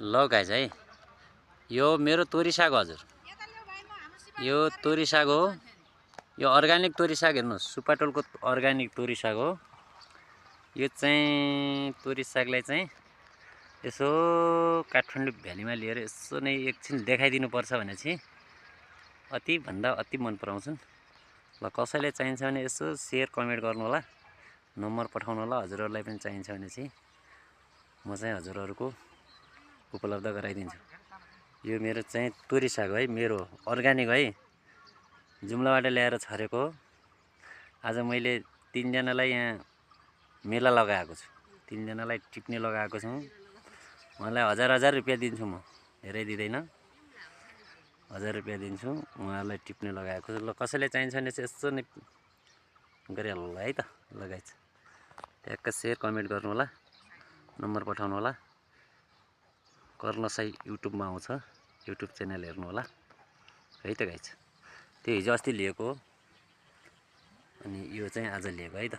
ल गाइज है, यो मेरो तोरी साग हजुर। यो तोरी साग हो, यो अर्ग्यानिक तोरी साग। हेर्नुहोस्, सुपाटोलको अर्ग्यानिक तोरी साग हो। यो चाहिँ तोरी सागलाई चाहिँ यसो काठमाडौँ भ्यालीमा लिएर यसो नै एकछिन देखाइदिनु पर्छ भनेपछि अति भन्दा अति मन पराउँछन्। ल कसैलाई चाहिन्छ भने यसो शेयर कमेन्ट गर्नु होला, नम्बर पठाउनु होला। हजुरहरूलाई पनि चाहिन्छ भने चाहिँ म चाहिँ हजुरहरूको उपलब्ध गराइदिन्छु। यो मेरो चाहिँ तोरी साग है, मेरो अर्ग्यानिक है, जुम्लाबाट ल्याएर छरेको हो। आज मैले 3 जनालाई यहाँ मेला लगाएको छु, 3 जनालाई टिप्ने लगाएको छु। उहाँलाई 1000 रुपियाँ दिन्छु म, धेरै दिँदैन, 1000 रुपियाँ दिन्छु उहाँलाई टिप्ने लगाएको छु। ल कसैलाई चाहिन्छ भने चाहिँ यसो नै गरिहाल्नु होला है त। ल गाइज, ट्याक्क शेयर कमेन्ट गर्नु होला, नम्बर पठाउनु होला। कर्न साई युट्युबमा आउँछ, युट्युब च्यानल हेर्नु होला है त गाइज। त्यो हिजो अस्ति लिएको हो, अनि यो चाहिँ आज लिएको है त।